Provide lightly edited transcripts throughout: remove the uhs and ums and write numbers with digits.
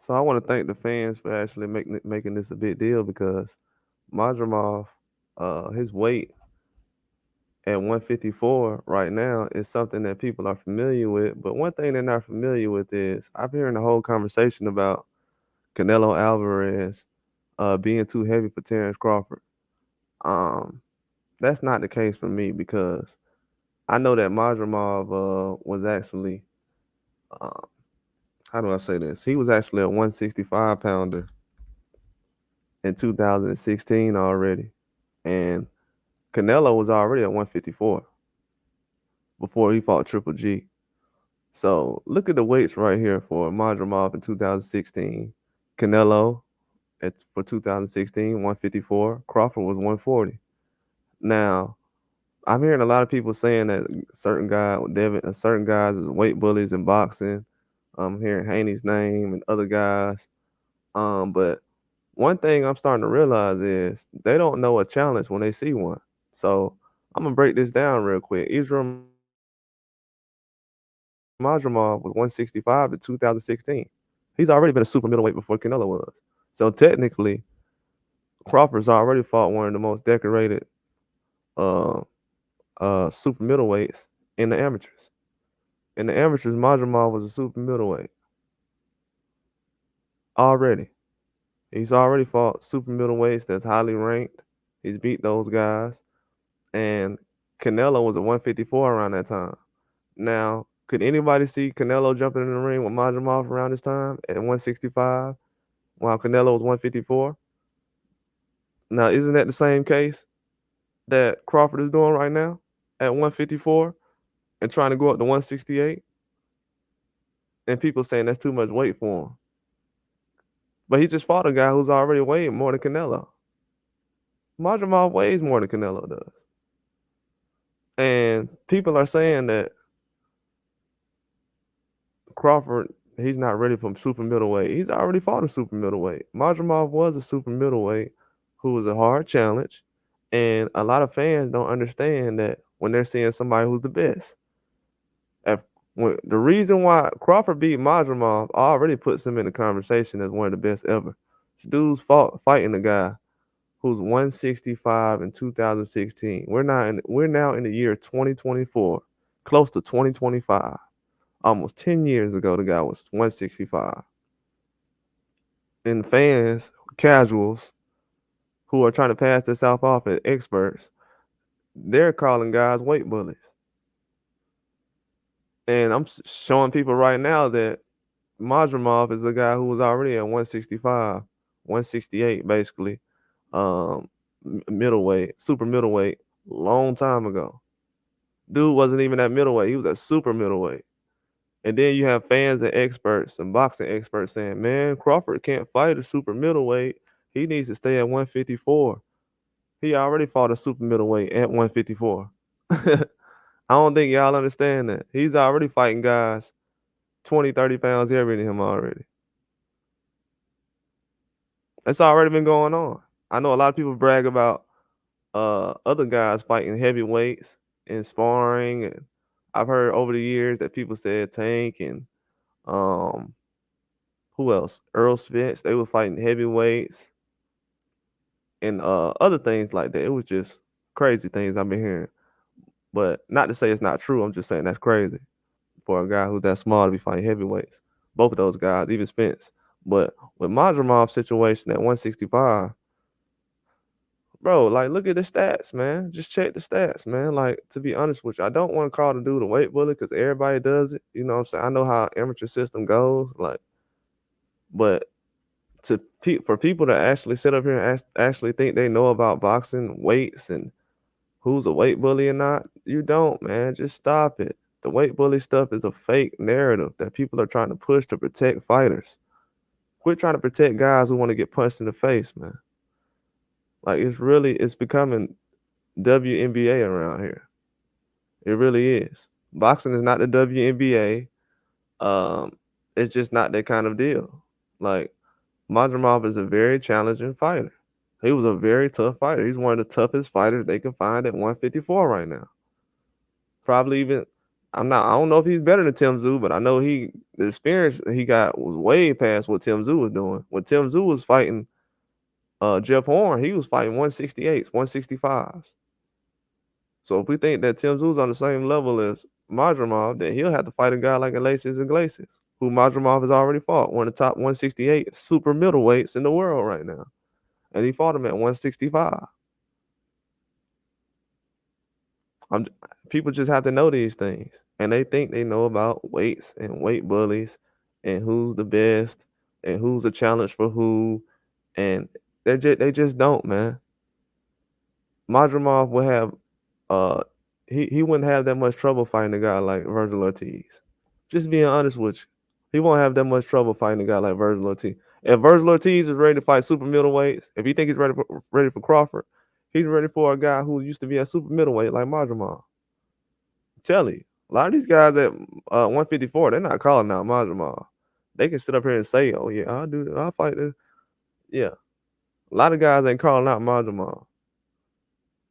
So I want to thank the fans for actually making this a big deal because Madrimov, his weight at 154 right now is something that people are familiar with. But one thing they're not familiar with is I've hearing the whole conversation about Canelo Alvarez being too heavy for Terrence Crawford. Um, that's not the case for me because I know that Madrimov was actually, uh, how do I say this? He was actually a 165 pounder in 2016 already. And Canelo was already at 154 before he fought Triple G. So look at the weights right here for Madrimov in 2016. Canelo for 2016, 154. Crawford was 140. Now, I'm hearing a lot of people saying that certain guys is weight bullies in boxing. I'm hearing Haney's name and other guys. But one thing I'm starting to realize is they don't know a challenge when they see one. So I'm gonna break this down real quick. Israel Madrimov was 165 in 2016. He's already been a super middleweight before Canelo was. So technically, Crawford's already fought one of the most decorated uh super middleweights in the amateurs. In the amateurs, Madrimov was a super middleweight already. He's already fought super middleweights that's highly ranked. He's beat those guys. And Canelo was at 154 around that time. Now, could anybody see Canelo jumping in the ring with Madrimov around this time at 165 while Canelo was 154? Now, isn't that the same case that Crawford is doing right now at 154 and trying to go up to 168? And people saying that's too much weight for him. But he just fought a guy who's already weighed more than Canelo. Madrimov weighs more than Canelo does. And people are saying that Crawford, he's not ready for super middleweight. He's already fought a super middleweight. Madrimov was a super middleweight who was a hard challenge. And a lot of fans don't understand that when they're seeing somebody who's the best. If, the reason why Crawford beat Madrimov already puts him in the conversation as one of the best ever. This dude's fighting a guy who's 165 in 2016. We're now in the year 2024, close to 2025. Almost 10 years ago, the guy was 165. And fans, casuals, who are trying to pass this off as experts, they're calling guys weight bullies. And I'm showing people right now that Madrimov is a guy who was already at 165, 168, basically, um, middleweight, super middleweight, long time ago. Dude wasn't even at middleweight; he was at super middleweight. And then you have fans and experts and boxing experts saying, "Man, Crawford can't fight a super middleweight. He needs to stay at 154." He already fought a super middleweight at 154. I don't think y'all understand that. He's already fighting guys 20, 30 pounds heavier than him already. It's already been going on. I know a lot of people brag about other guys fighting heavyweights and sparring, and I've heard over the years that people said Tank and um who else? Earl Spence, they were fighting heavyweights and other things like that. It was just crazy things I've been hearing. But not to say it's not true. I'm just saying that's crazy for a guy who's that small to be fighting heavyweights. Both of those guys, even Spence. But with Madrimov's situation at 165, bro, like look at the stats, man. Just check the stats, man. Like to be honest with you, I don't want to call the dude a weight bully because everybody does it. You know what I'm saying? I know how amateur system goes, like, but for people to actually sit up here and actually think they know about boxing weights and who's a weight bully or not, you don't, man. Just stop it. The weight bully stuff is a fake narrative that people are trying to push to protect fighters. Quit trying to protect guys who want to get punched in the face, man. Like it's becoming WNBA around here. It really is. Boxing is not the WNBA. Um, it's just not that kind of deal. Like Madrimov is a very challenging fighter. He was a very tough fighter. He's one of the toughest fighters they can find at 154 right now. Probably even I don't know if he's better than Tim Tszyu, but I know the experience he got was way past what Tim Tszyu was doing. When Tim Tszyu was fighting Jeff Horn, he was fighting 168s, 165s. So if we think that Tim Tszyu's on the same level as Madrimov, then he'll have to fight a guy like Iglesias Iglesias, who Madrimov has already fought, one of the top 168 super middleweights in the world right now. And he fought him at 165. People just have to know these things. And they think they know about weights and weight bullies and who's the best and who's a challenge for who. And they just don't, man. Madrimov would have he wouldn't have that much trouble fighting a guy like Virgil Ortiz. Just being honest with you. He won't have that much trouble fighting a guy like Virgil Ortiz. If Virgil Ortiz is ready to fight super middleweights, if you think he's ready for Crawford, he's ready for a guy who used to be at super middleweight like Madrimov. Tell you, a lot of these guys at 154, they're not calling out Madrimov. They can sit up here and say, "Oh yeah, I'll fight this." Yeah, a lot of guys ain't calling out Madrimov.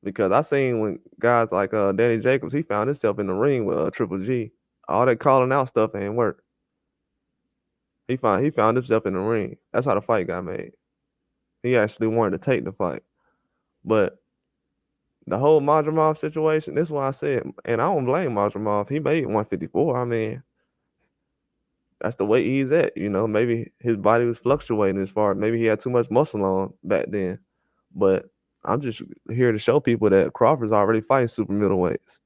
Because I seen when guys like Danny Jacobs, he found himself in the ring with Triple G. All that calling out stuff ain't work. He found himself in the ring. That's how the fight got made. He actually wanted to take the fight. But the whole Madrimov situation, this is why I said, and I don't blame Madrimov. He made 154. I mean, that's the weight he's at. You know, maybe his body was fluctuating as far. Maybe he had too much muscle on back then. But I'm just here to show people that Crawford's already fighting super middleweights.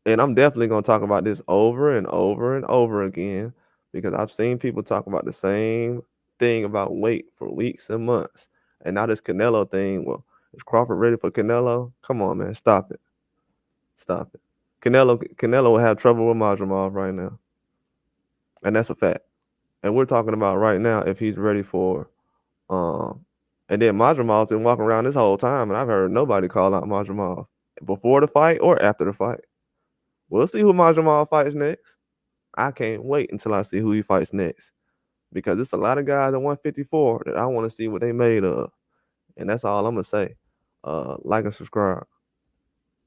And I'm definitely going to talk about this over and over and over again because I've seen people talk about the same thing about weight for weeks and months. And now this Canelo thing, well, is Crawford ready for Canelo? Come on, man, stop it. Stop it. Canelo will have trouble with Madrimov right now. And that's a fact. And we're talking about right now if he's ready for and then Madrimov's been walking around this whole time and I've heard nobody call out Madrimov before the fight or after the fight. We'll see who Madrimov fights next. I can't wait until I see who he fights next because it's a lot of guys at 154 that I want to see what they made of. And that's all I'm going to say. Like and subscribe.